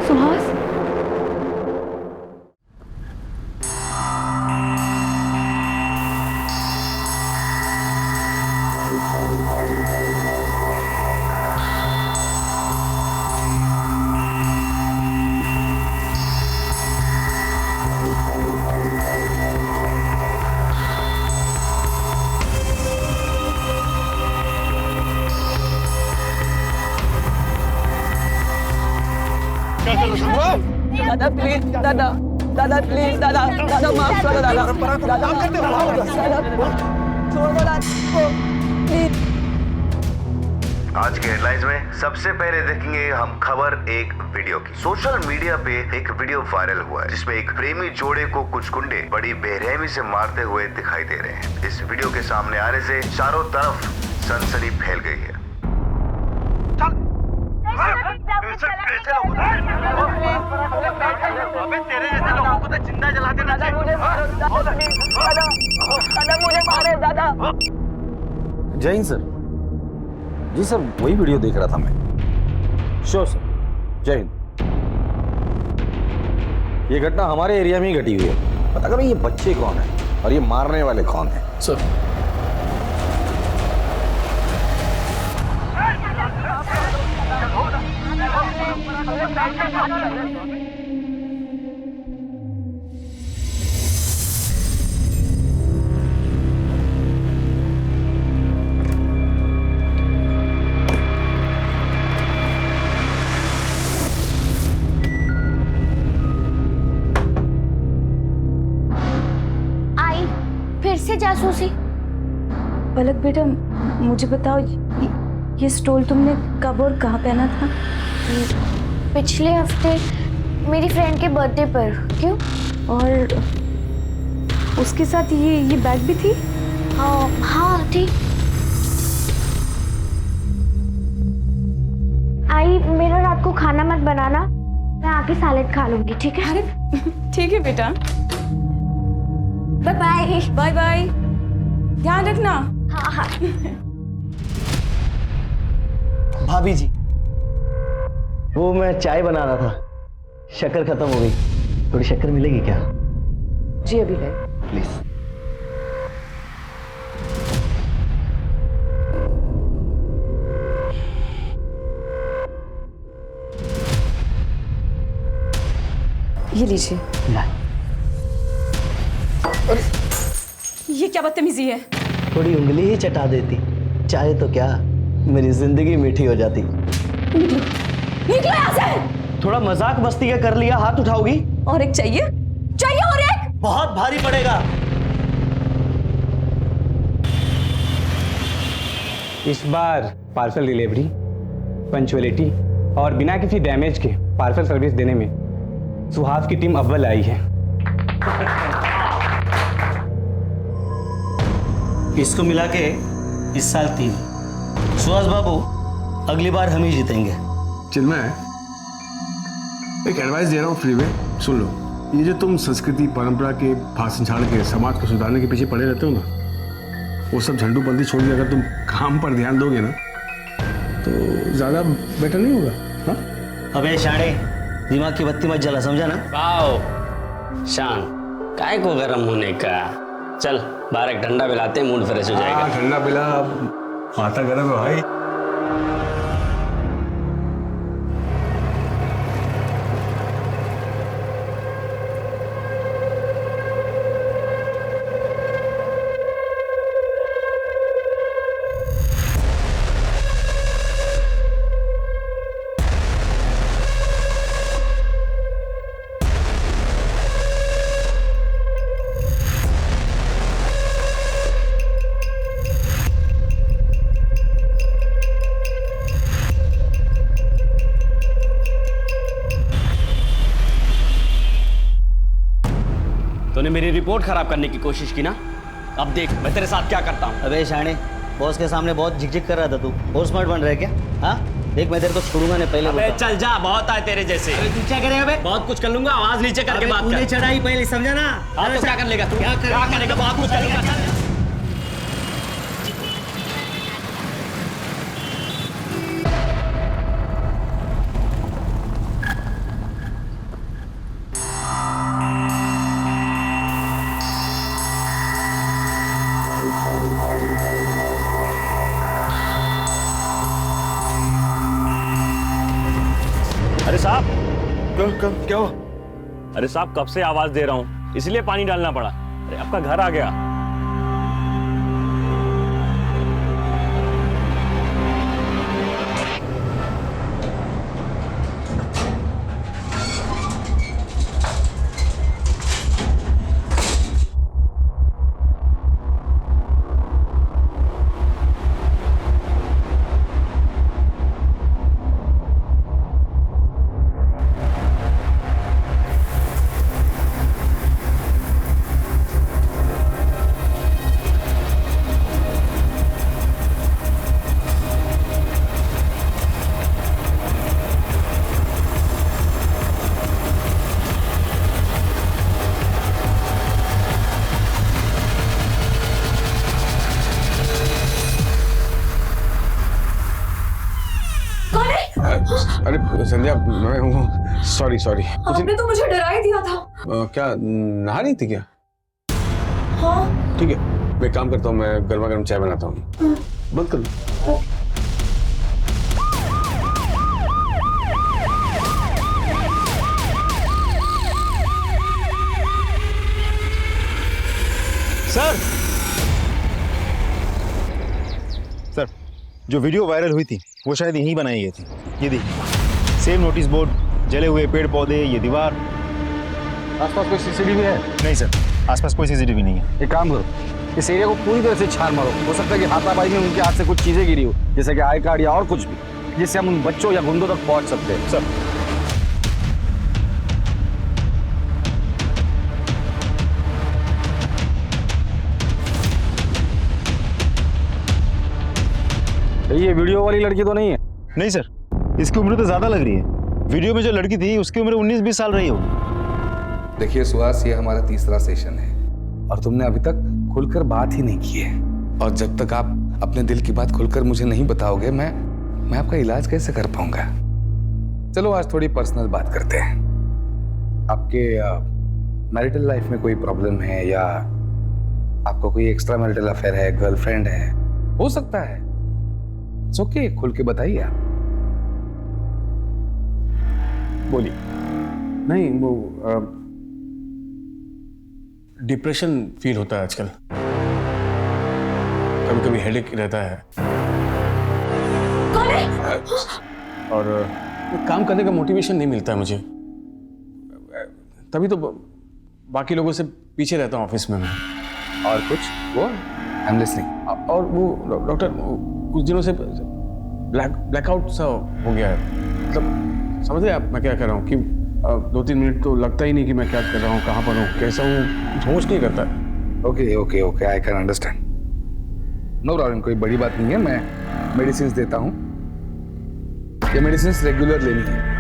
सुहास, दादा प्लीज, दादा दादा प्लीज, दादा दादा माफ करो दादा, दादा छोड़ दो दादा प्लीज। आज के हेडलाइंस में सबसे पहले देखेंगे हम खबर एक वीडियो की। सोशल मीडिया पे एक वीडियो वायरल हुआ है जिसमें एक प्रेमी जोड़े को कुछ गुंडे बड़ी बेरहमी से मारते हुए दिखाई दे रहे हैं। इस वीडियो के सामने आने से चारों तरफ सनसनी फैल गई है। तेरे जैसे लोगों को तो जिंदा जला देना चाहिए। दादा मुझे मारे दादा। जय हिंद सर। जी सर, वही वीडियो देख रहा था मैं। श्योर सर, जय हिंद। ये घटना हमारे एरिया में ही घटी हुई है। पता करें ये बच्चे कौन है और ये मारने वाले कौन है। सर फिर से जासूसी। पलक बेटा, मुझे बताओ ये स्टोल तुमने कब और कहाँ पहना था? पिछले हफ्ते मेरी फ्रेंड के बर्थडे पर। क्यों? और उसके साथ ये बैग भी थी? हाँ थी। आई, मेरा रात को खाना मत बनाना, मैं आके सैलेड खा लूंगी, ठीक है? अरे ठीक है बेटा, बाय बाय। बाय बाय, ध्यान रखना। हाँ हाँ। भाभी जी, वो मैं चाय बना रहा था, शक्कर खत्म हो गई, थोड़ी शक्कर मिलेगी क्या? जी अभी ले। प्लीज। ये लीजिए। ये क्या बदतमीजी है? थोड़ी उंगली ही चटा देती, चाहे तो क्या मेरी जिंदगी मीठी हो जाती। निकलो यहाँ से। थोड़ा मजाक मस्ती का कर लिया, हाथ उठाओगी? और एक चाहिए? चाहिए और एक? बहुत भारी पड़ेगा। इस बार पार्सल डिलीवरी, पंचुअलिटी और बिना किसी डैमेज के पार्सल सर्विस देने में सुहास की टीम अव्वल आई है। इसको मिला के इस साल 3। सुहास बाबू, अगली बार हम ही जीतेंगे। चिन्मय, एक एडवाइस दे रहा हूँ फ्री में, सुन लो। ये जो तुम संस्कृति परंपरा के भाषण झाड़ के समाज को सुधारने के पीछे पड़े रहते हो ना, वो सब झंडूबंदी छोड़ के अगर तुम काम पर ध्यान दोगे ना तो ज्यादा बेटर नहीं होगा? हाँ? अबे शाणे, दिमाग की बत्ती मत जला, समझा ना? वाओ शान, काय को गरम होने का। चल बाहर एक ठंडा पिलाते हैं, मूड फ्रेश हो जाएगा। ठंडा पिला, माथा गर्म है भाई। मूड खराब करने की कोशिश की ना, अब देख मैं तेरे साथ क्या करता हूँ। अबे शाणे, बॉस के सामने बहुत झिकझिक कर रहा था तू। और स्मार्ट बन रहा है क्या? हाँ देख, मैं तेरे को छोड़ूंगा नहीं, पहले अबे बोलता हूँ। चल जा, बहुत आए तेरे जैसे। तू क्या करेगा बे? बहुत कुछ कर लूंगा, आवाज नीचे करके बात तूने कर। चढ़ाई पहले, समझा ना? हाँ तो क्या कर लेगा तू? क्या करेगा? बहुत कुछ करेगा। अरे साहब, क्या हुआ? अरे साहब कब से आवाज दे रहा हूँ, इसलिए पानी डालना पड़ा। अरे आपका घर आ गया। अरे संध्या, मैं हूँ। Sorry sorry. आपने तो मुझे डरा ही दिया था। क्या नहा रही थी क्या? हाँ। ठीक है, मैं काम करता हूँ, मैं गर्मा गर्म चाय बनाता हूँ। बंद कर लो। सर, सर जो वीडियो वायरल हुई थी वो शायद यहीं बनाई गई थी। ये देखिए, सेम नोटिस बोर्ड, जले हुए पेड़ पौधे, ये दीवार। आसपास कोई सीसीटीवी है? नहीं सर, आसपास कोई सीसीटीवी नहीं है। एक काम करो, इस एरिया को पूरी तरह से छान मारो। हो सकता है कि हाथापाई में उनके हाथ से कुछ चीजें गिरी हो, जैसे कि आई कार्ड या और कुछ भी, जिससे हम उन बच्चों या गुंडों तक पहुंच सकते हैं। सर ये वीडियो वाली लड़की तो नहीं है? नहीं सर, इसकी उम्र तो ज्यादा लग रही है। वीडियो में जो लड़की थी उसकी उम्र 19-20 साल रही होगी। देखिए सुहास, ये हमारा तीसरा सेशन है और तुमने अभी तक खुलकर बात ही नहीं की है। और जब तक आप अपने दिल की बात खुलकर मुझे नहीं बताओगे, मैं आपका इलाज कैसे कर पाऊंगा। चलो आज थोड़ी पर्सनल बात करते हैं। आपके मैरिटल लाइफ में कोई प्रॉब्लम है या आपको कोई एक्स्ट्रा मैरिटल अफेयर है, गर्लफ्रेंड है? हो सकता है, ओके, खुल के बताइए आप। बोलिए। नहीं, वो डिप्रेशन फील होता है आजकल, कभी कभी हेडेक रहता है। कौन है? और काम करने का मोटिवेशन नहीं मिलता है मुझे, तभी तो बाकी लोगों से पीछे रहता हूँ ऑफिस में मैं। और कुछ? वो आई एम लिसनिंग। और वो डॉक्टर, कुछ दिनों से ब्लैकआउट सा हो गया है। मतलब समझ रहे आप मैं क्या कर रहा हूँ कि 2-3 मिनट तो लगता ही नहीं कि मैं क्या कर रहा हूँ, कहाँ पर हूँ, कैसा हूँ, होश नहीं करता। Okay okay okay, I can understand. No problem, कोई बड़ी बात नहीं है। मैं मेडिसिन देता हूँ, ये मेडिसिन रेगुलर लेनी है।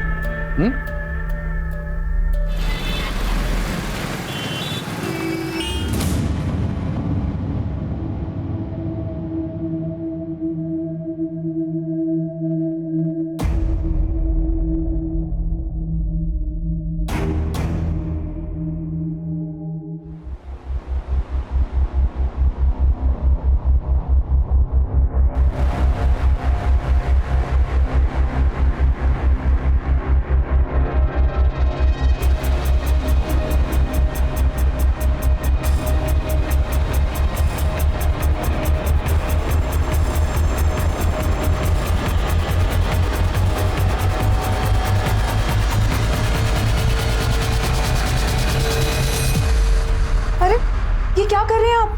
ये क्या कर रहे हैं आप?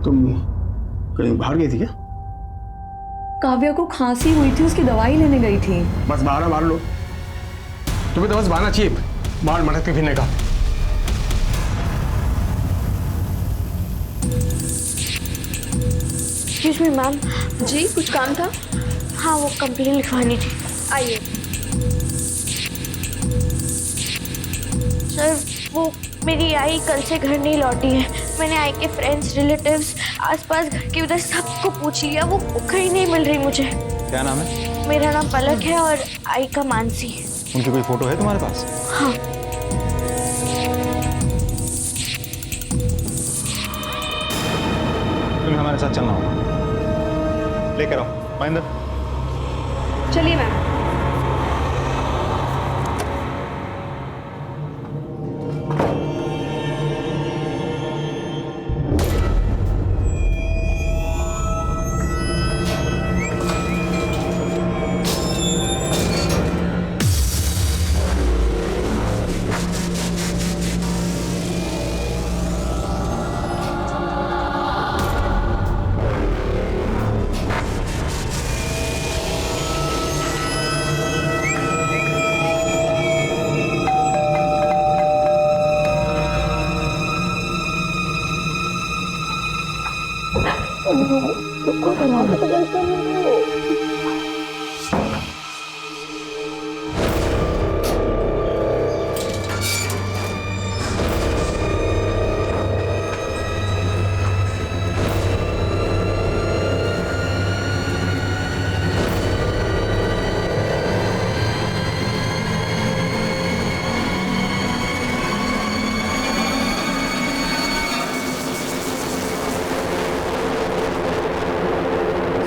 तुम कहीं बाहर गई थी क्या? काव्या को खांसी हुई थी, उसकी दवाई लेने गई थी। बस बहाना मार लो, तुम्हें तो बस बहाना चाहिए बाहर मटक के फिरने का। Excuse me ma'am. जी कुछ काम था? हाँ, वो कंप्लेन लिखवानी थी। आइए। सर, वो मेरी आई कल से घर नहीं लौटी है। मैंने आई के फ्रेंड्स, रिलेटिव्स, आसपास घर के उधर सबको पूछ लिया, वो कहीं नहीं मिल रही मुझे। क्या नाम है? मेरा नाम पलक है और आई का मानसी। उनकी कोई फोटो है तुम्हारे पास? हाँ। तुम्हें हमारे साथ चलना होगा, लेकर आओ महेंद्र। चलिए मैम।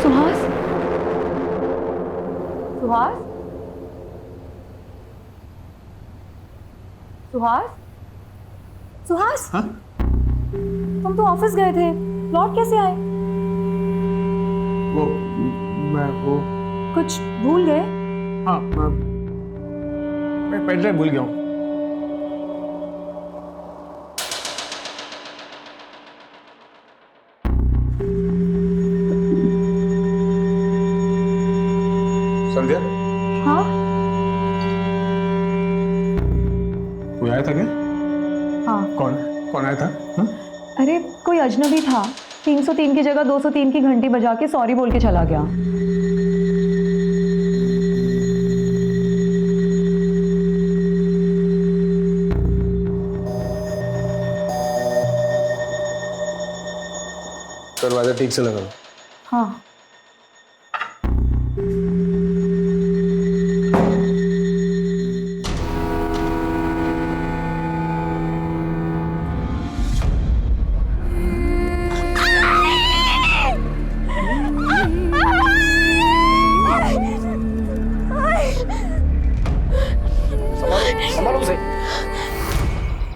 सुहास? सुहास? सुहास? सुहास? हाँ? तुम तो ऑफिस गए थे, लौट कैसे आए? वो कुछ भूल गए? हाँ, मैं पेन ड्राइव भूल गया हूँ। संध्या, हाँ? कोई आया था क्या? हाँ। कौन आया था? हाँ? अरे कोई अजनबी था, 303 की जगह 203 की घंटी बजा के सॉरी बोल के चला गया। दरवाजा ठीक से लगा। हाँ।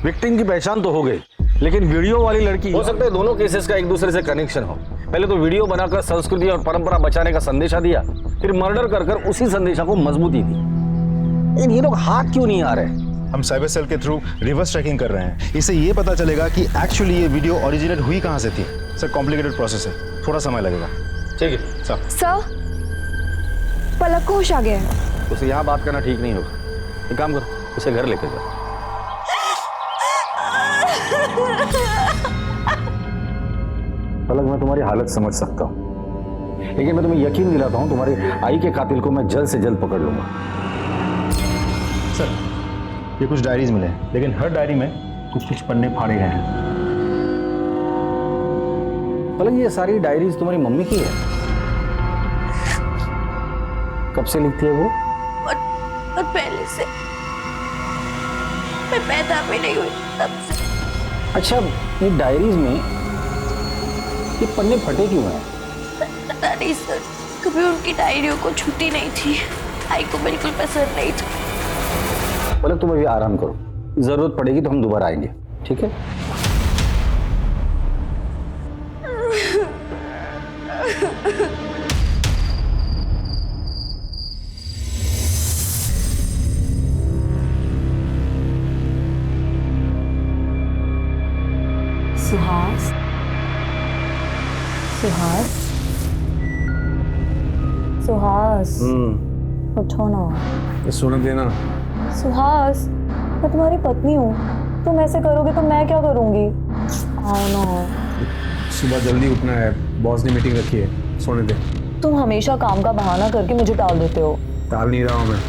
विक्टिम की पहचान तो हो गई, लेकिन वीडियो वाली लड़की, हो सकता है दोनों केसेस का एक दूसरे से कनेक्शन हो। पहले तो वीडियो बनाकर संस्कृति और परंपरा बचाने का संदेशा दिया, फिर मर्डर कर कर उसी संदेशा को मजबूती दी। लेकिन ये लोग हाथ क्यों नहीं आ रहे? हम साइबर सेल के थ्रू रिवर्स ट्रैकिंग कर रहे हैं, इससे ये पता चलेगा कि एक्चुअली ये वीडियो ओरिजिनेट हुई कहाँ से थी। सर कॉम्प्लिकेटेड प्रोसेस है, थोड़ा समय लगेगा। ठीक है सर। सर, पलक को होश आ गया है। उसे यहाँ बात करना ठीक नहीं होगा। एक काम करो, उसे घर लेकर जाओ। पलक, मैं तुम्हारी हालत समझ सकता हूँ, लेकिन मैं तुम्हें यकीन दिलाता हूँ तुम्हारी आई के कातिल को मैं जल्द से जल्द पकड़ लूंगा। सर, ये कुछ डायरीज मिले, लेकिन हर डायरी में कुछ पन्ने फाड़े गए हैं। पलक, ये सारी डायरीज तुम्हारी मम्मी की है? कब से लिखती है वो? और पहले से, मैं पैदा भी नहीं हुई तब से। अच्छा, ये डायरीज में ये पन्ने फटे क्यों हैं? पता नहीं सर, कभी उनकी डायरियों को छुट्टी नहीं थी। आई को बिल्कुल पसंद नहीं था। पलक, तुम अभी आराम करो, जरूरत पड़ेगी तो हम दोबारा आएंगे, ठीक है? सुहास, सुहास, सुहास उठो ना। ये सोने देना। सुहास मैं तुम्हारी पत्नी हूँ, तुम ऐसे करोगे तो मैं क्या करूँगी? आओ ना। सुबह जल्दी उठना है, बॉस ने मीटिंग रखी है, सोने दे। तुम हमेशा काम का बहाना करके मुझे टाल देते हो। टाल नहीं रहा हूँ मैं,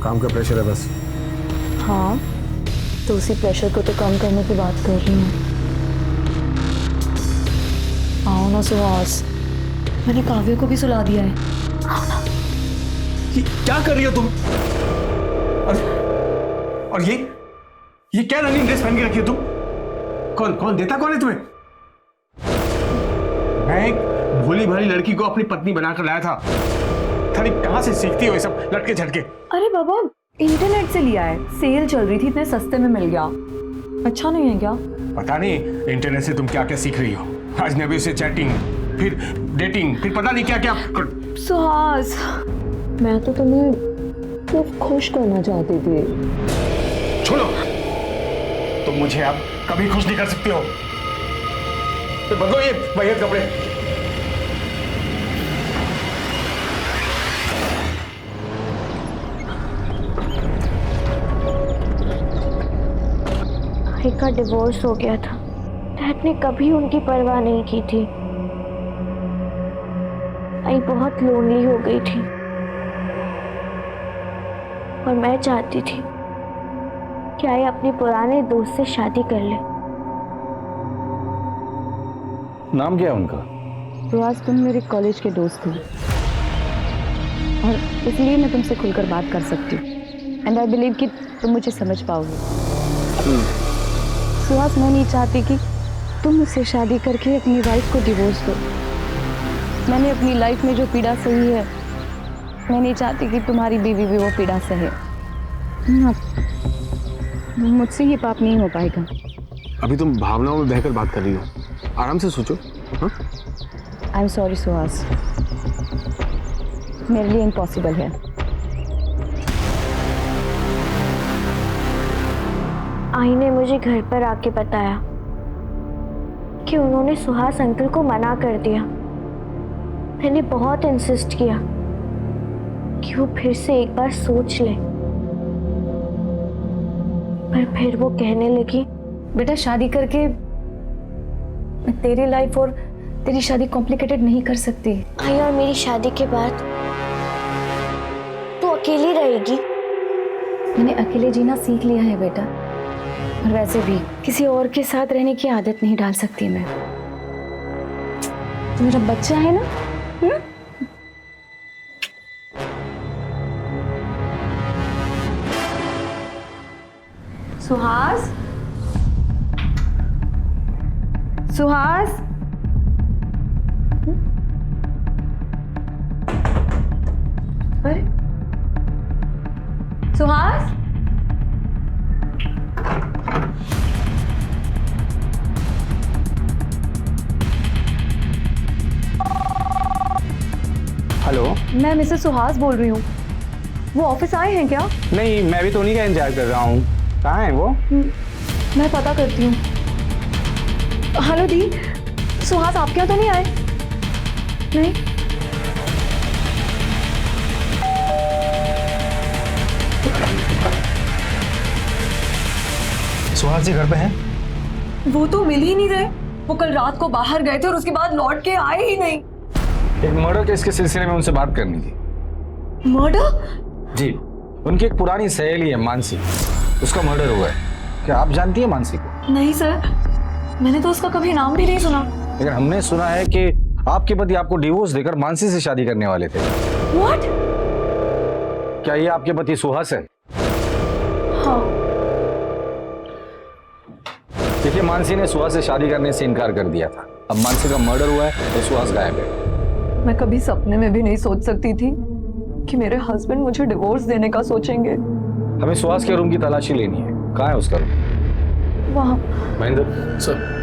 काम का प्रेशर है बस। हाँ तो उसी प्रेशर को तो कम करने की बात कर रही हूँ। आओ ना सुहास, मैंने काव्य को भी सुला दिया है। आओ ना। क्या कर रही हो तुम? और ये क्या रनिंग ड्रेस पहन के रखी हो तुम? कौन देता कौन है तुम्हें? मैं एक भोली भाली लड़की को अपनी पत्नी बनाकर लाया था। थाली कहाँ से सीखती हो ये सब लटके झटके? अरे बाबा इंटरनेट से लिया है, सेल चल रही थी, इतने सस्ते में मिल गया। अच्छा नहीं है क्या? पता नहीं इंटरनेट से तुम क्या क्या सीख रही हो। अजनबी से चैटिंग, फिर डेटिंग, फिर पता नहीं क्या क्या। सुहास मैं तो तुम्हें सिर्फ खुश करना चाहती थी। छोड़ो, तुम मुझे अब कभी खुश नहीं कर सकती हो। तो बदलो ये वाहियत कपड़े। भाई का डिवोर्स हो गया था, डैड ने कभी उनकी परवाह नहीं की थी। आई बहुत लोनली हो गई थी और मैं चाहती थी कि आई अपने पुराने दोस्त से शादी कर ले। नाम क्या है उनका? तो आज तुम मेरे कॉलेज के दोस्त हो और इसलिए मैं तुमसे खुलकर बात कर सकती हूँ एंड आई बिलीव कि तुम मुझे समझ पाओगे। सुहास मैं नहीं चाहती कि तुम मुझसे शादी करके अपनी वाइफ को डिवोर्स दो। मैंने अपनी लाइफ में जो पीड़ा सही है, मैं नहीं चाहती कि तुम्हारी बीवी भी वो पीड़ा सहे। मुझसे ये पाप नहीं हो पाएगा। अभी तुम भावनाओं में बहकर बात कर रही हो, आराम से सोचो। आई एम सॉरी सुहास, मेरे लिए इम्पॉसिबल है। आई ने मुझे घर पर आके बताया कि उन्होंने सुहास अंकल को मना कर दिया। मैंने बहुत इंसिस्ट किया कि वो फिर से एक बार सोच ले, पर फिर वो कहने लगी, बेटा शादी करके मैं तेरी लाइफ और तेरी शादी कॉम्प्लिकेटेड नहीं कर सकती। आई और मेरी शादी के बाद तू अकेली रहेगी। मैंने अकेले जीना सीख लिया है बेटा, और वैसे भी किसी और के साथ रहने की आदत नहीं डाल सकती मैं। तो मेरा बच्चा है ना। सुहास, सुहास, अरे सुहास, हेलो, मैं मिसेस सुहास बोल रही हूँ। वो ऑफिस आए हैं क्या? नहीं मैं भी तो उन्हीं का इंतजार कर रहा हूँ। कहाँ है वो? मैं पता करती हूँ। हेलो दी, सुहास आपके यहाँ तो नहीं आए? नहीं। सुहास जी घर पे हैं? वो तो मिल ही नहीं रहे। वो कल रात को बाहर गए थे और उसके बाद लौट के आए ही नहीं। एक मर्डर केस के सिलसिले में उनसे बात करनी थी। मर्डर? जी, उनकी एक पुरानी सहेली है मानसी, उसका मर्डर हुआ है। क्या आप जानती है मानसी को? नहीं सर, मैंने तो उसका कभी नाम भी नहीं सुना। लेकिन हमने सुना है कि आपके पति आपको डिवोर्स देकर मानसी से शादी करने वाले थे। What? क्या ये आपके पति सुहास है? हाँ। देखिए मानसी ने सुहास से शादी करने से इनकार कर दिया था। अब मानसी का मर्डर हुआ है तो सुहास गायब है। मैं कभी सपने में भी नहीं सोच सकती थी कि मेरे हस्बैंड मुझे डिवोर्स देने का सोचेंगे। हमें सुहास के रूम की तलाशी लेनी है। कहाँ है उसका रूम? वहाँ। महेंद्र सर,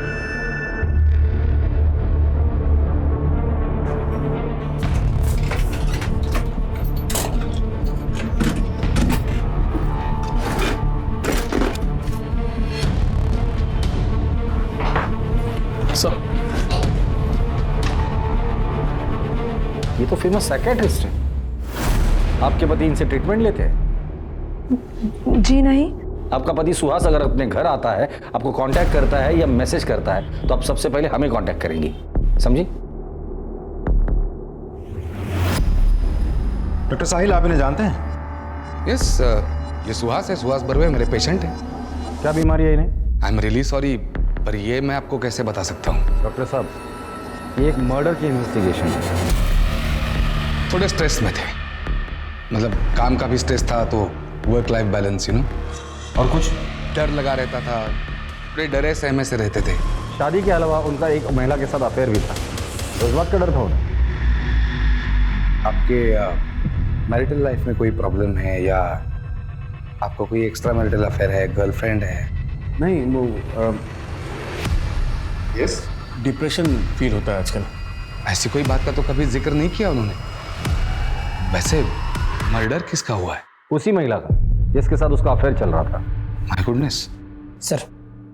ये तो फेमस साइकियाट्रिस्ट है। आपके पति इनसे ट्रीटमेंट लेते हैं? जी नहीं। आपका पति सुहास अगर अपने घर आता है, आपको कांटेक्ट करता है या मैसेज करता है, तो आप सबसे पहले हमें कांटेक्ट करेंगी, समझी? डॉक्टर साहिल, आप इन्हें जानते हैं? यस, ये सुहास है, सुहास बर्वे मेरे पेशेंट हैं। क्या बीमारी है इन्हें? आई एम रियली सॉरी, पर ये मैं आपको कैसे बता सकता हूँ? डॉक्टर साहब, ये एक मर्डर की इन्वेस्टिगेशन है। थोड़े स्ट्रेस में थे, मतलब काम का भी स्ट्रेस था, तो work life balance, you know. और कुछ? डर लगा रहता था, बड़े डरे सहमे से रहते थे। शादी के अलावा उनका एक महिला के साथ अफेयर भी था, तो इस बात का डर था उन्हें। आपके मैरिटल लाइफ में कोई प्रॉब्लम है, या आपको कोई एक्स्ट्रा मैरिटल अफेयर है, गर्लफ्रेंड है? नहीं, वो यस, डिप्रेशन फील होता है आजकल। ऐसी कोई बात का तो कभी जिक्र नहीं किया उन्होंने। वैसे मर्डर किसका हुआ है? उसी महिला का जिसके साथ उसका अफेयर चल रहा था। My goodness. सर,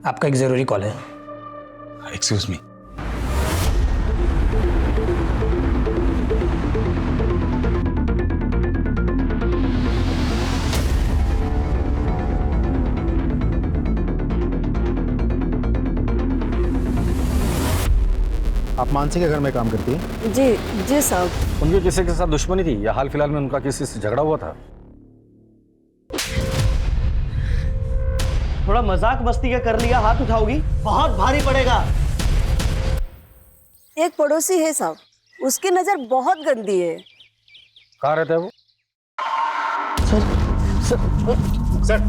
आपका एक जरूरी कॉल है। Excuse me. आप मानसी के घर में काम करती हैं? जी जी साहब। उनकी किसी के साथ दुश्मनी थी या हाल फिलहाल में उनका किसी से झगड़ा हुआ था? थोड़ा मजाक मस्ती का कर लिया, हाथ उठाओगी? बहुत भारी पड़ेगा। एक पड़ोसी है साहब, उसकी नजर बहुत गंदी है। कहाँ रहता है वो? सर,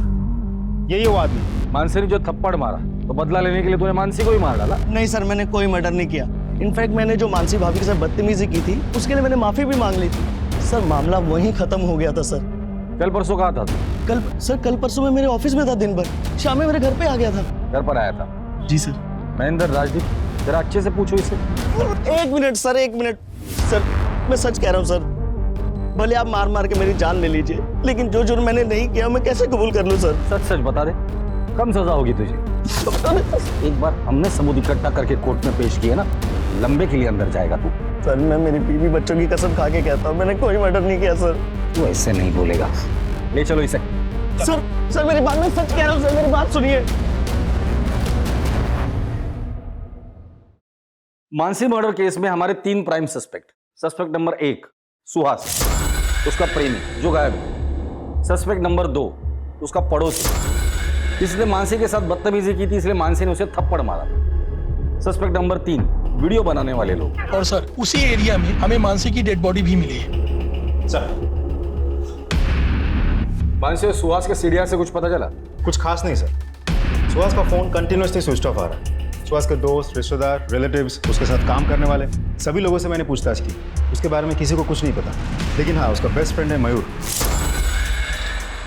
यही वो आदमी। मानसी ने जो थप्पड़ मारा, तो बदला लेने के लिए तूने मानसी को ही मार डाला? नहीं सर, मैंने कोई मर्डर नहीं किया। इनफैक्ट मैंने जो मानसी भाभी के साथ बदतमीजी की थी, उसके लिए मैंने माफी भी मांग ली थी। सर, मामला वहीं खत्म हो गया था सर। कल परसों कहाँ था तू? कल परसों में मेरे ऑफिस में था दिन भर, शाम में मेरे घर पे आ गया था। घर पर आया था? जी सर। महेंद्र, राजदीप, जरा अच्छे से पूछो इसे। एक मिनट सर, एक मिनट सर, मैं सच कह रहा हूँ सर। भले आप मार मार के मेरी जान ले लीजिए, लेकिन जो जुर्म मैंने नहीं किया मैं कैसे कबूल कर लूँ सर? सच सच बता दे, कम सजा होगी तुझे। एक बार हमने सबूत इकट्ठा करके कोर्ट में पेश किए ना, लंबे के लिए अंदर जाएगा तू। सर, मैं मेरी बीवी बच्चों की कसम खा के कहता हूँ, मैंने कोई मर्डर नहीं किया सर। तू ऐसे नहीं बोलेगा। ले चलो इसे। सर मेरी बात, मैं सच कह रहा हूँ सर, मेरी बात सुनिए। मानसी मर्डर केस में हमारे 3 prime suspect. Suspect number 1 Suhas, उसका प्रेमी जो गायब है। सस्पेक्ट नंबर 2 उसका पड़ोसी, जिसने मानसी के साथ बदतमीजी की थी, इसलिए मानसी ने उसे थप्पड़ मारा। सस्पेक्ट नंबर 3 वीडियो बनाने वाले लोग। और सर, उसी एरिया में हमें मानसी की डेड बॉडी भी मिली है। सर, मानसी और सुहास के सीडीआर से कुछ पता चला? कुछ खास नहीं सर। सुहास का फोन कंटिन्यूसली स्विच ऑफ आ रहा है। सुहास के दोस्त, रिश्तेदार, रिलेटिव्स, उसके साथ काम करने वाले सभी लोगों से मैंने पूछताछ की। उसके बारे में किसी को कुछ नहीं पता। लेकिन हाँ, उसका बेस्ट फ्रेंड है मयूर,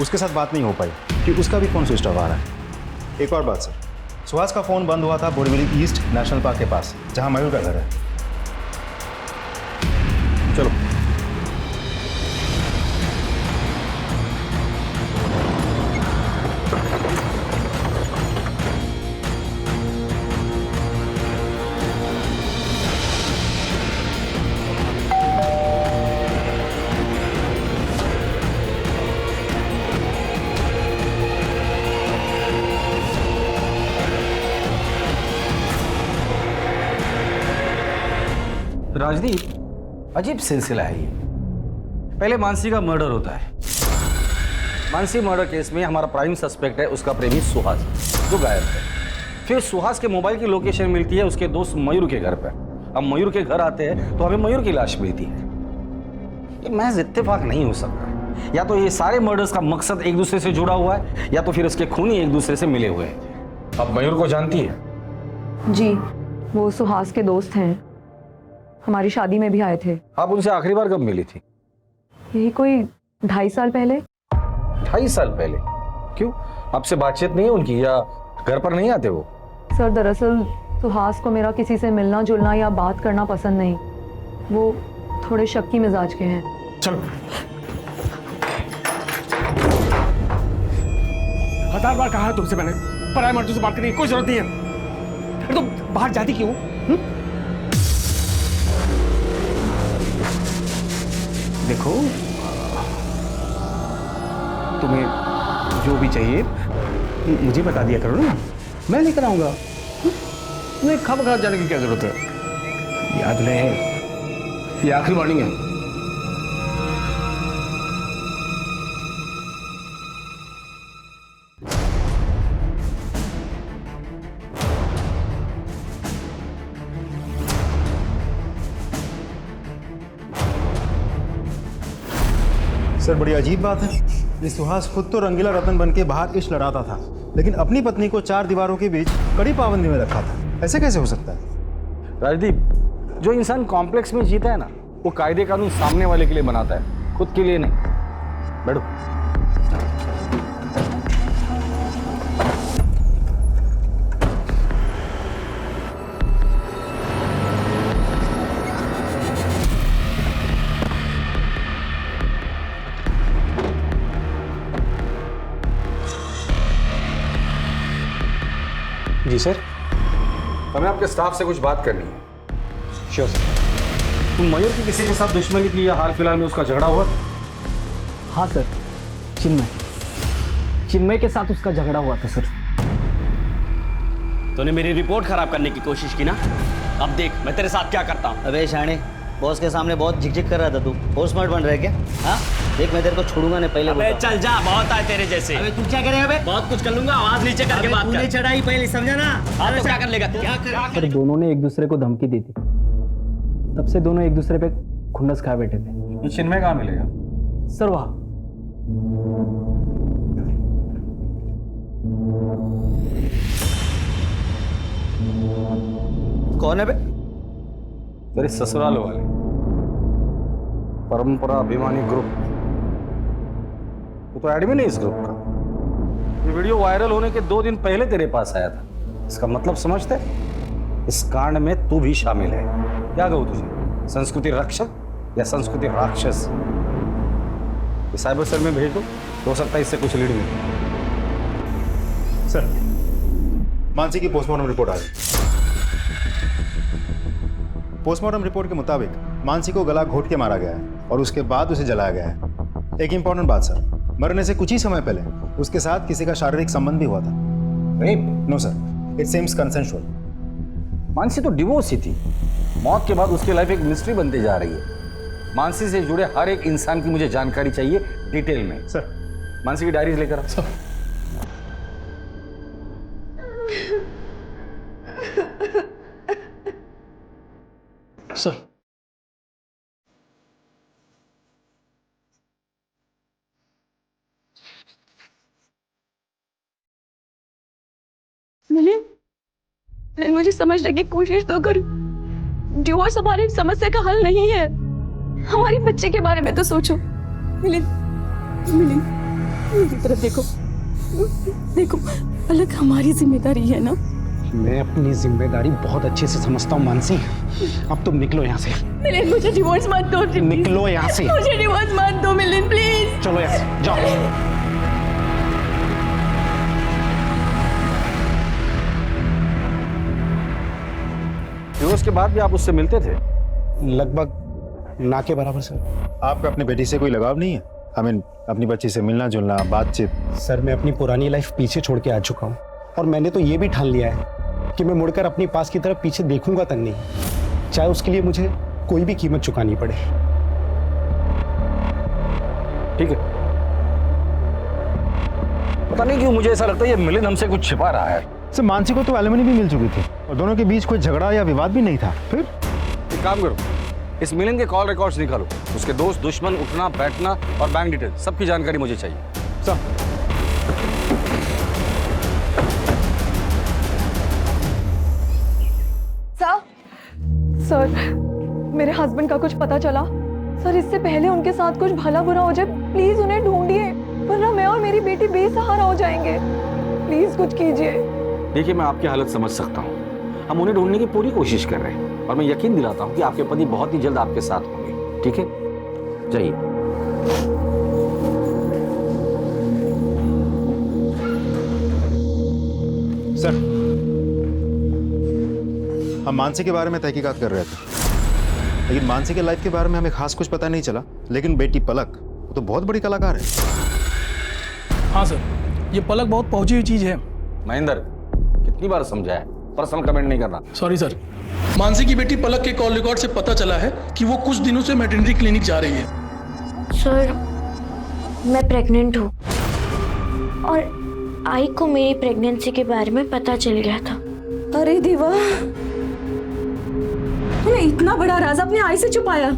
उसके साथ बात नहीं हो पाई कि उसका भी फोन स्विच ऑफ आ रहा है। एक और बात सर, सुहास का फोन बंद हुआ था बोरीवली ईस्ट नेशनल पार्क के पास, जहां मयूर का घर है। चलो। राजदीप, अजीब सिलसिला है ये। पहले मानसी का मर्डर होता है। मानसी मर्डर केस में हमारा प्राइम सस्पेक्ट है उसका प्रेमी सुहास, जो गायब है। फिर सुहास के मोबाइल की लोकेशन मिलती है उसके दोस्त मयूर के घर पर। अब मयूर के घर आते हैं तो हमें मयूर की लाश मिलती है। ये महज इत्तेफाक नहीं हो सकता। या तो ये सारे मर्डर्स का मकसद एक दूसरे से जुड़ा हुआ है, या तो फिर उसके खूनी एक दूसरे से मिले हुए हैं। अब मयूर को जानती है? जी, वो सुहास के दोस्त हैं, हमारी शादी में भी आए थे। आप उनसे आखिरी बार कब मिली थी? यही कोई 2.5 साल पहले। 2.5 साल पहले? क्यों, आपसे बातचीत नहीं है उनकी, या घर पर नहीं आते वो? सर, दरअसल सुहास को मेरा किसी से मिलना जुलना या बात करना पसंद नहीं। वो थोड़े शक्की मिजाज के हैं। चलो। 1000 बार कहा है तुमसे मैंने, पराये मर्दों से बात करने की कोई जरूरत नहीं है। तुम बाहर जाती क्यों? देखो, तुम्हें जो भी चाहिए मुझे बता दिया करो ना, मैं लेकर आऊँगा। नहीं, खामखा जाने की क्या जरूरत है? याद रहे, ये आखिरी वार्निंग है। सर बड़ी अजीब बात है, ये सुहास खुद तो रंगीला रतन बन के बाहर इश्क लड़ाता था, लेकिन अपनी पत्नी को 4 दीवारों के बीच कड़ी पाबंदी में रखा था। ऐसे कैसे हो सकता है? राजदीप, जो इंसान कॉम्प्लेक्स में जीता है ना, वो कायदे कानून सामने वाले के लिए बनाता है, खुद के लिए नहीं। बैठो। जी सर। हमें आपके स्टाफ से कुछ बात करनी है। Sure sir. तुम मयूर की किसी के साथ दुश्मनी की या हाल फिलहाल में उसका झगड़ा हुआ? हाँ सर, चिन्मय के साथ उसका झगड़ा हुआ था सर। तूने मेरी रिपोर्ट खराब करने की कोशिश की ना, अब देख मैं तेरे साथ क्या करता हूँ। अबे शाणे, बॉस के सामने बहुत झिकझिक कर रहा था तू, बहुत स्मार्ट बन रहा है क्या? हाँ देख, मैं तेरे को छोड़ूंगा नहीं, पहले अबे चल जा, बहुत आए तेरे जैसे। अबे तू क्या करेगा? अबे बहुत कुछ कर लूंगा, आवाज नीचे करके बात कर। चढ़ाई पहले, समझा ना? हाँ तो क्या कर लेगा? क्या सर दोनों ने एक दूसरे को धमकी दी थी, तब से दोनों एक दूसरे पे खुन्नस खाए बैठे थे। चिन्मय कहाँ मिलेगा? सर वहाँ। कौन है बे? तेरे ससुराल वाले, परंपरा अभिमानी ग्रुप। वो तो एडमिन है इस ग्रुप का। ये वीडियो वायरल होने के 2 दिन पहले तेरे पास आया था। इसका मतलब समझते? इस कांड में तू भी शामिल है। क्या कहूँ तुझे, संस्कृति रक्षक या संस्कृति राक्षस? ये साइबर सेल में भेज दो, हो सकता है इससे कुछ लीड मिले। सर, मानसी की पोस्टमार्टम रिपोर्ट आ गई। पोस्टमार्टम रिपोर्ट के मुताबिक मानसी को गला घोट के मारा गया है और उसके बाद उसे जलाया गया है। एक इंपॉर्टेंट बात सर, मरने से कुछ ही समय पहले उसके साथ किसी का शारीरिक संबंध भी हुआ था। Rape? No sir, it seems consensual. Mansi तो डिवोर्स ही थी। मौत के बाद उसकी लाइफ एक मिस्ट्री बनती जा रही है। मानसी से जुड़े हर एक इंसान की मुझे जानकारी चाहिए डिटेल में। सर, मानसी की डायरीज लेकर आओ। सर। सर मिलिंद, मुझे समझने की कोशिश तो कर। डिवोर्स हमारी समस्या का हल नहीं है। हमारे बच्चे के बारे में तो सोचो। मिलिंद, मेरी तरफ देखो, देखो, अलग हमारी जिम्मेदारी है ना। मैं अपनी जिम्मेदारी बहुत अच्छे से समझता हूँ मानसी। अब तुम निकलो यहाँ से। मिलिंद, मुझे डिवोर्स मत दो। निकलो यहाँ से। मुझे डिवोर्स मत दो मिलिंद, प्लीज। चलो यहाँ से, जाओ। डिवोर्स के बाद भी आप उससे मिलते थे? लगभग ना के बराबर सर। आपका अपनी बेटी से कोई लगाव नहीं है? आई मीन अपनी बच्ची से मिलना जुलना, बातचीत? सर मैं अपनी पुरानी लाइफ पीछे छोड़ के आ चुका हूँ और मैंने तो ये भी ठान लिया है कि मैं मुड़कर अपनी पास की तरफ पीछे देखूंगा तक नहीं, चाहे उसके लिए मुझे कोई भी कीमत चुकानी पड़े। ठीक है। पता नहीं क्यों मुझे ऐसा लगता है ये मिलिंद हमसे कुछ छिपा रहा है। सर मानसी को तो एलिमनी भी मिल चुकी थी और दोनों के बीच कोई झगड़ा या विवाद भी नहीं था। फिर एक काम करो, इस मिलिंद के कॉल रिकॉर्ड्स निकालो। उसके दोस्त, दुश्मन, उठना बैठना और बैंक डिटेल सबकी जानकारी मुझे चाहिए। सर, मेरे हस्बैंड का कुछ पता चला? सर इससे पहले उनके साथ कुछ भला बुरा हो जाए, प्लीज उन्हें ढूंढिए, वरना मैं और मेरी बेटी बेसहारा हो जाएंगे। प्लीज कुछ कीजिए। देखिए, मैं आपकी हालत समझ सकता हूँ। हम उन्हें ढूंढने की पूरी कोशिश कर रहे हैं और मैं यकीन दिलाता हूँ कि आपके पति बहुत ही जल्द आपके साथ होंगे। ठीक है, जाइए। सर, हम मानसी के बारे में तहकीकात कर रहे थे, लेकिन मानसी के लाइफ के बारे में हमें खास कुछ पता नहीं चला। लेकिन बेटी पलक, वो तो बहुत बड़ी कलाकार है। हाँ सर, ये पलक बहुत पहुंची हुई चीज है। महेंद्र, कितनी बार समझाया है, पर्सनल कमेंट नहीं करना। Sorry sir. मानसी की बेटी पलक के कॉल रिकॉर्ड से पता चला है कि वो कुछ दिनों से मैटरनिटी क्लिनिक जा रही है। सर, मैं प्रेग्नेंट हूँ और आई को मेरी प्रेगनेंसी के बारे में पता चल गया था। अरे देवा, तूने इतना बड़ा राज अपने आई से छुपाया।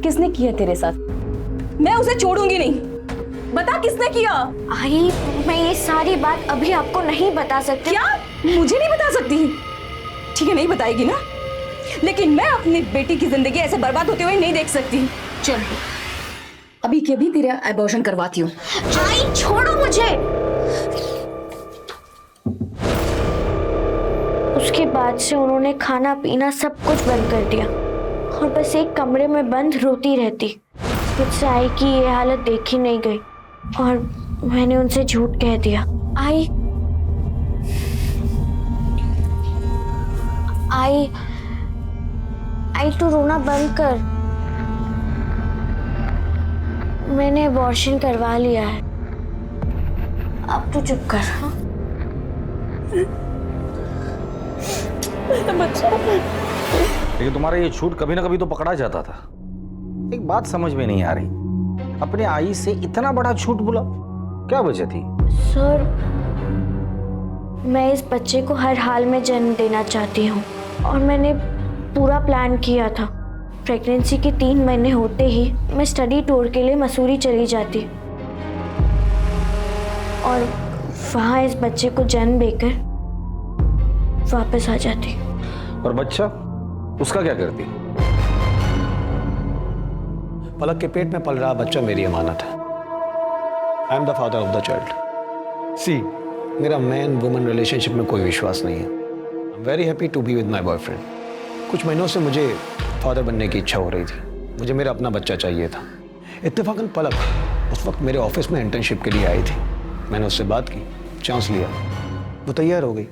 किसने किया तेरे साथ? मैं उसे छोड़ूंगी नहीं। बता किसने किया? आई, मैं ये सारी बात अभी आपको नहीं बता सकती। क्या? मुझे नहीं बता सकती? ठीक है, नहीं बताएगी ना, लेकिन मैं अपनी बेटी की जिंदगी ऐसे बर्बाद होते हुए नहीं देख सकती। चल, अभी के अभी तेरा एबॉर्शन करवाती हूँ। आई, छोड़ो मुझे। उसके बाद से उन्होंने खाना पीना सब कुछ बंद कर दिया और बस एक कमरे में बंद रोती रहती। मुझसे आई की ये हालत देखी नहीं गई और मैंने उनसे झूठ कह दिया। आई तू रोना बंद कर। मैंने अबॉर्शन करवा लिया है, अब तू चुप कर। हाँ? लेकिन तुम्हारा ये झूठ कभी ना कभी तो पकड़ा जाता था। एक बात समझ में नहीं आ रही, अपने आई से इतना बड़ा झूठ बोला, क्या वजह थी? सर, मैं इस बच्चे को हर हाल में जन्म देना चाहती हूँ और मैंने पूरा प्लान किया था। प्रेगनेंसी के 3 महीने होते ही मैं स्टडी टूर के लिए मसूरी चली जाती और वहाँ इस बच्चे को जन्म देकर वापस आ जाती। और बच्चा, उसका क्या करती? पलक के पेट में पल रहा बच्चा मेरी अमानत है। I am the father of the child. See, मेरा मैन वुमन रिलेशनशिप में कोई विश्वास नहीं है। I am very happy to be with my boyfriend. कुछ महीनों से मुझे फादर बनने की इच्छा हो रही थी। मुझे मेरा अपना बच्चा चाहिए था। इत्तेफाकन पलक उस वक्त मेरे ऑफिस में इंटर्नशिप के लिए आई थी। मैंने उससे बात की, चांस लिया, वो तैयार हो गई।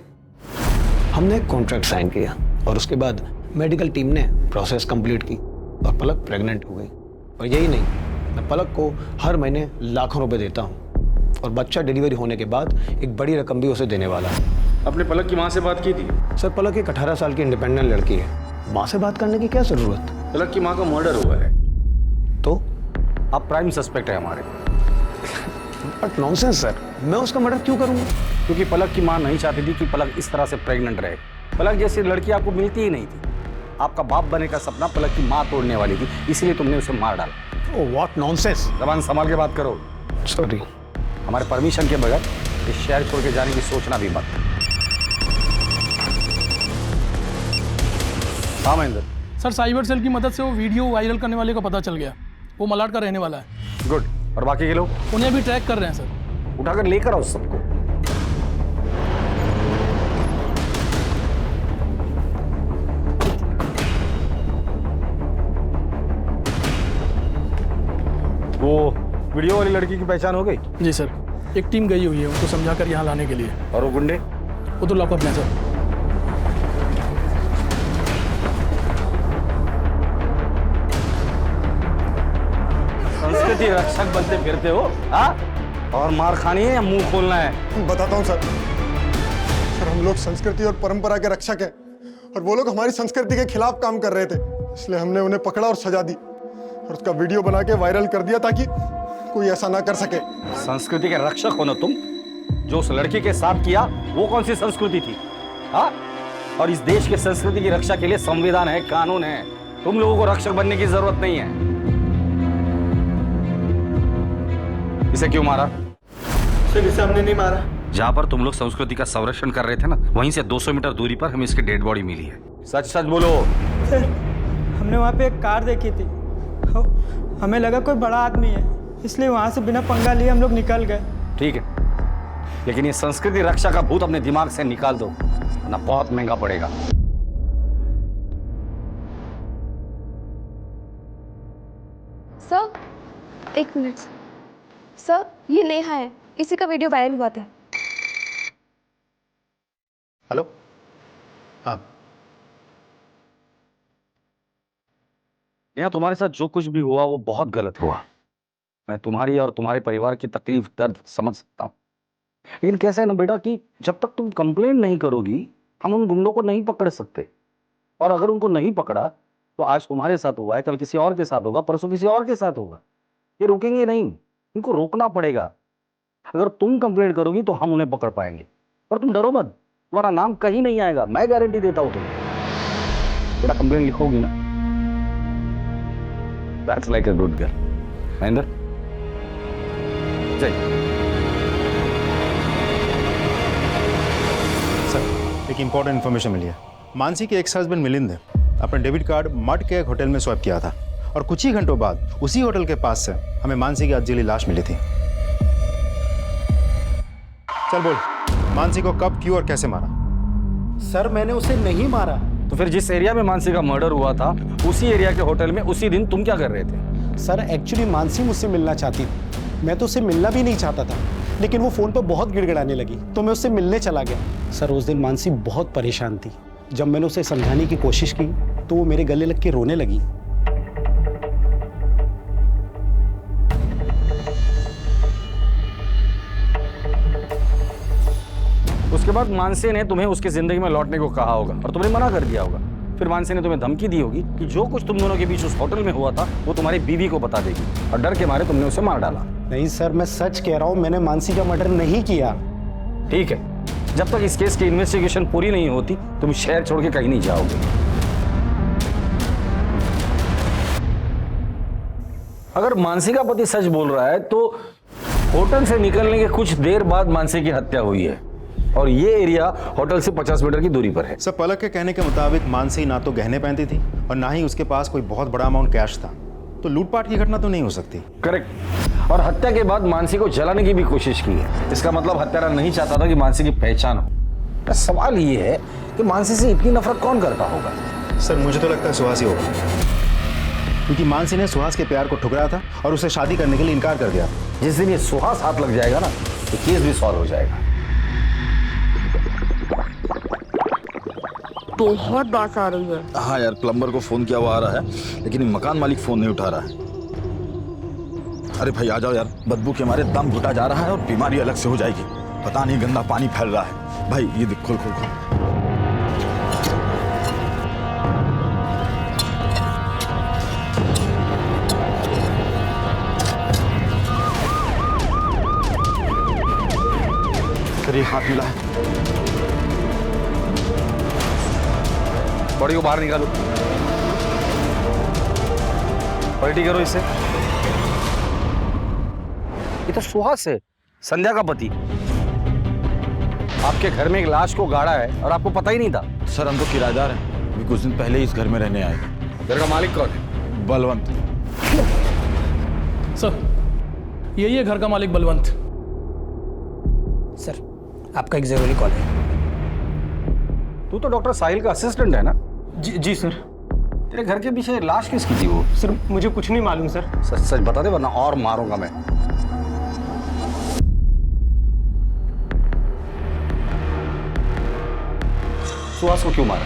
हमने एक कॉन्ट्रैक्ट साइन किया और उसके बाद मेडिकल टीम ने प्रोसेस कंप्लीट की और पलक प्रेग्नेंट हो गई। और यही नहीं, मैं पलक को हर महीने लाखों रुपए देता हूँ और बच्चा डिलीवरी होने के बाद एक बड़ी रकम भी उसे देने वाला है। अपने पलक की माँ से बात की थी? सर, पलक एक 18 साल की इंडिपेंडेंट लड़की है। माँ से बात करने की क्या जरूरत? पलक की माँ का मर्डर हुआ है। तो आप प्राइम सस्पेक्ट है हमारे। बट नॉनसेंस सर, मैं उसका मर्डर क्यों करूँगा? क्योंकि पलक की माँ नहीं चाहती थी कि पलक इस तरह से प्रेग्नेंट रहे। पलक जैसी लड़की आपको मिलती ही नहीं थी। आपका बाप बने का सपना पलक की माँ तोड़ने वाली थी, इसलिए तुमने उसे मार डाला। ओह, व्हाट नॉनसेंस। जबान संभाल के बात करो। सॉरी। हमारे परमिशन के बगैर इस शहर छोड़ के जाने की सोचना भी मत। हाँ महेंद्र। सर, साइबर सेल की मदद से वो वीडियो वायरल करने वाले का पता चल गया। वो मलाड का रहने वाला है। गुड। और बाकी के लोग? उन्हें भी ट्रैक कर रहे हैं सर। उठाकर लेकर आओ सबको। वो वीडियो वाली लड़की की पहचान हो गई? जी सर, एक टीम गई हुई है उनको समझाकर यहाँ लाने के लिए। और वो गुंडे? वो तो लॉकअप में सर। संस्कृति रक्षक बनते फिरते हो, हाँ? और मार खानी है या मुंह खोलना है? बताता हूँ सर। सर, हम लोग संस्कृति और परंपरा के रक्षक हैं और वो लोग हमारी संस्कृति के खिलाफ काम कर रहे थे, इसलिए हमने उन्हें पकड़ा और सजा दी और उसका वीडियो बना के वायरल कर दिया ताकि कोई ऐसा ना कर सके। संस्कृति के रक्षक हो ना तुम? जो उस लड़की के साथ किया वो कौन सी संस्कृति थी, हाँ? और इस देश के संस्कृति की रक्षा के लिए संविधान है, कानून है। तुम लोगों को रक्षक बनने की जरूरत नहीं है। इसे क्यों मारा? सर, इसे हमने नहीं मारा। जहाँ पर तुम लोग संस्कृति का संरक्षण कर रहे थे ना, वहीं से 200 मीटर दूरी पर हमें इसकी डेड बॉडी मिली है। सच सच बोलो। सर, हमने वहाँ पे एक कार देखी थी, हमें लगा कोई बड़ा आदमी है, इसलिए वहाँ से बिना पंगा लिए हम लोग निकल गए। ठीक है, लेकिन ये संस्कृति रक्षा का भूत अपने दिमाग से निकाल दो, वरना बहुत महंगा पड़ेगा। सर, एक मिनट सर, ये नेहा है, इसी का वीडियो वायरल हुआ था। हेलो। हाँ, यहाँ तुम्हारे साथ जो कुछ भी हुआ वो बहुत गलत हुआ। मैं तुम्हारी और तुम्हारे परिवार की तकलीफ दर्द समझ सकता हूँ, लेकिन कैसा है ना बेटा कि जब तक तुम कंप्लेन नहीं करोगी हम उन गुंडों को नहीं पकड़ सकते। और अगर उनको नहीं पकड़ा तो आज तुम्हारे साथ हुआ है, कल किसी और के साथ होगा, परसों किसी और के साथ होगा। ये रुकेंगे नहीं, इनको रोकना पड़ेगा। अगर तुम कंप्लेंट करोगी तो हम उन्हें पकड़ पाएंगे। और तुम डरो मत, तुम्हारा नाम कहीं नहीं आएगा, मैं गारंटी देता हूं तुम्हें। बेटा कंप्लेंट लिखोगी ना? That's like a good girl. Mahendra जय। सर एक इंपॉर्टेंट इन्फॉर्मेशन मिली है। मानसी के एक्स हस्बैंड मिलिंद ने अपना डेबिट कार्ड मड के एक होटल में स्वैप किया था और कुछ ही घंटों बाद उसी होटल के पास से हमें मानसी की अधजली लाश मिली थी। चल बोल, मानसी को कब, क्यों और कैसे मारा? सर मैंने उसे नहीं मारा। तो फिर जिस एरिया में मानसी का मर्डर हुआ था उसी एरिया के होटल में उसी दिन तुम क्या कर रहे थे? सर एक्चुअली मानसी मुझसे मिलना चाहती थी, मैं तो उससे मिलना भी नहीं चाहता था, लेकिन वो फोन पर बहुत गिड़गिड़ाने लगी तो मैं उससे मिलने चला गया। सर उस दिन मानसी बहुत परेशान थी। जब मैंने उसे समझाने की कोशिश की तो वो मेरे गले लग के रोने लगी। उसके बाद मानसी ने तुम्हें उसकी जिंदगी में लौटने को कहा होगा और तुमने मना कर दिया होगा। फिर मानसी ने तुम्हें धमकी दी होगी कि जो कुछ तुम दोनों के बीच उस होटल में हुआ था वो तुम्हारी बीवी को बता देगी और डर के मारे तुमने उसे मार डाला। नहीं सर, मैं सच कह रहा हूं, मैंने मानसी का मर्डर नहीं किया। ठीक है, जब तक इस केस की इन्वेस्टिगेशन पूरी नहीं होती तुम शहर छोड़ के कहीं नहीं जाओगे। अगर मानसी का पति सच बोल रहा है तो होटल से निकलने के कुछ देर बाद मानसी की हत्या हुई है और ये एरिया होटल से 50 मीटर की दूरी पर है। सर पलक के कहने के मुताबिक मानसी ना तो गहने पहनती थी और ना ही उसके पास कोई बहुत बड़ा अमाउंट कैश था, तो लूटपाट की घटना तो नहीं हो सकती। करेक्ट। और हत्या के बाद मानसी को जलाने की भी कोशिश की है। इसका मतलब हत्यारा नहीं चाहता था कि मानसी की पहचान हो। सवाल ये है कि मानसी से इतनी नफरत कौन करता होगा? सर मुझे तो लगता है सुहास ही होगा, क्योंकि मानसी ने सुहास के प्यार को ठुकराया था और उसे शादी करने के लिए इनकार कर दिया। जिस दिन ये सुहास हाथ लग जाएगा ना तो केस भी सॉल्व हो जाएगा। बहुत बात आ रही है। हाँ यार, प्लम्बर को फोन किया हुआ आ रहा है लेकिन मकान मालिक फोन नहीं उठा रहा है। अरे भाई आ जाओ यार, बदबू के मारे दम घुटा जा रहा है और बीमारी अलग से हो जाएगी। पता नहीं गंदा पानी फैल रहा है। भाई ये देख, खोल खोल खोल। फिर हाथ मिला है, बॉडी को बाहर निकालो, पलटी करो इसे। ये तो सुहास है, संध्या का पति। आपके घर में एक लाश को गाड़ा है और आपको पता ही नहीं था? सर हम तो किराएदार हैं, अभी कुछ दिन पहले ही इस घर में रहने आए। घर का मालिक कौन है? बलवंत। सर यही है घर का मालिक बलवंत। सर आपका एक जरूरी कॉल है। तू तो डॉक्टर साहिल का असिस्टेंट है ना? जी सर। तेरे घर के पीछे लाश किसकी थी वो? सर मुझे कुछ नहीं मालूम सर। सच सच बता दे वरना और मारूंगा मैं। सुहास को क्यों मारा?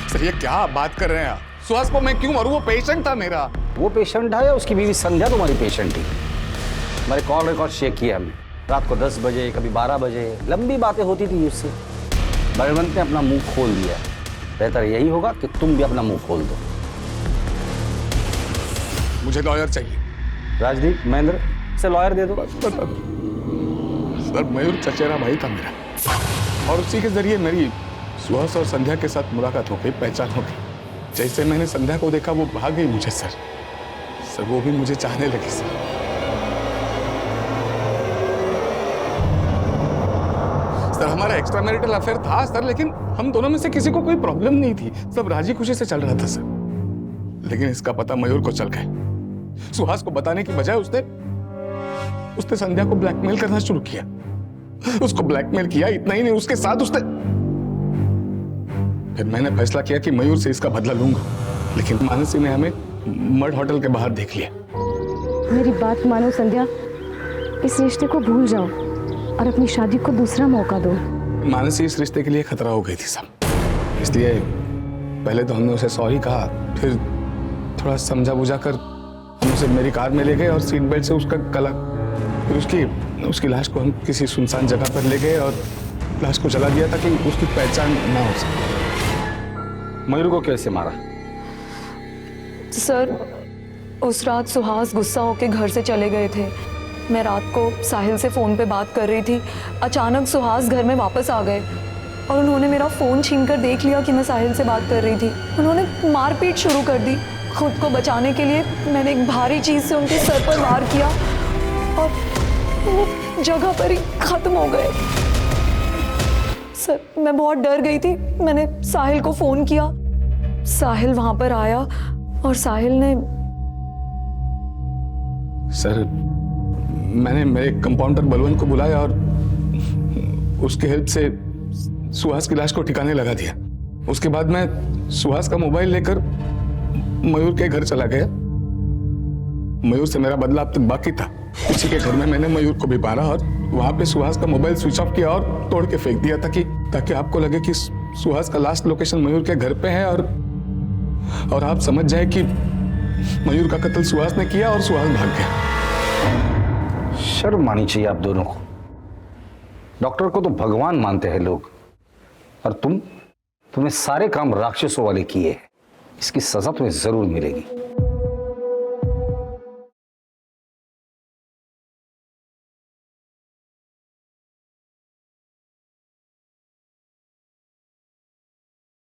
सर ये क्या बात कर रहे हैं आप? सुहास को मैं क्यों मारूं? वो पेशेंट था मेरा। वो पेशेंट है या उसकी बीवी संध्या तुम्हारी पेशेंट थी? हमारे कॉल रिकॉर्ड चेक किया हमने। रात को 10 बजे, कभी 12 बजे लंबी बातें होती थी उससे। बलवंत ने अपना मुंह खोल दिया। बेहतर यही होगा कि तुम भी अपना मुंह खोल दो। मुझे लॉयर चाहिए। राजदीप, महेंद्र से लॉयर दे दो। सर मयूर चचेरा भाई था मेरा और उसी के जरिए मेरी सुहास और संध्या के साथ मुलाकात हो गई, पहचान हो गई। जैसे मैंने संध्या को देखा वो भाग गई मुझे। सर वो भी मुझे चाहने लगी सर। सर हमारा एक्स्ट्रा मैरिटल अफेयर था सर, लेकिन हम दोनों में से किसी को कोई प्रॉब्लम नहीं थी। सब राजी खुशी से चल रहा था सर। लेकिन इसका पता मयूर को चल गया। सुहास को बताने की बजाय उसने संध्या को ब्लैकमेल करना शुरू किया। उसको ब्लैकमेल किया, इतना ही नहीं उसके साथ उसने। फिर मैंने फैसला किया कि मयूर से इसका बदला लूंगा, लेकिन मानसी ने हमें मड होटल के बाहर देख लिया। मेरी बात मानो संध्या, इस रिश्ते को भूल जाओ और अपनी शादी को दूसरा मौका दो। मानसी इस रिश्ते के लिए खतरा हो गई थी सब, इसलिए पहले तो हमने उसे सॉरी कहा, फिर थोड़ा समझा बुझा कर हम उसे मेरी कार में ले गए और सीट बेल्ट से उसका गला, फिर उसकी लाश को हम किसी सुनसान जगह पर ले गए और लाश को जला दिया ताकि उसकी पहचान ना हो सके। मयूर को कैसे मारा? सर उस रात सुहास गुस्सा होकर घर से चले गए थे। मैं रात को साहिल से फ़ोन पे बात कर रही थी। अचानक सुहास घर में वापस आ गए और उन्होंने मेरा फ़ोन छीनकर देख लिया कि मैं साहिल से बात कर रही थी। उन्होंने मारपीट शुरू कर दी। खुद को बचाने के लिए मैंने एक भारी चीज़ से उनके सर पर वार किया और वो जगह पर ही ख़त्म हो गए। सर मैं बहुत डर गई थी। मैंने साहिल को फ़ोन किया, साहिल वहाँ पर आया और साहिल ने सर मैंने मेरे कंपाउंडर बलवंत को बुलाया और उसके हेल्प से सुहास की लाश को ठिकाने लगा दिया। उसके बाद मैं सुहास का मोबाइल लेकर मयूर के घर चला गया। मयूर से मेरा बदला अब तक बाकी था। किसी के घर में मैंने मयूर को भी मारा और वहां पे सुहास का मोबाइल स्विच ऑफ किया और तोड़ के फेंक दिया ताकि आपको लगे कि सुहास का लास्ट लोकेशन मयूर के घर पे है और आप समझ जाए कि मयूर का कत्ल सुहास ने किया और सुहास भाग गया। शर्म आनी चाहिए आप दोनों को। डॉक्टर को तो भगवान मानते हैं लोग, और तुमने सारे काम राक्षसों वाले किए हैं। इसकी सजा तुम्हें जरूर मिलेगी।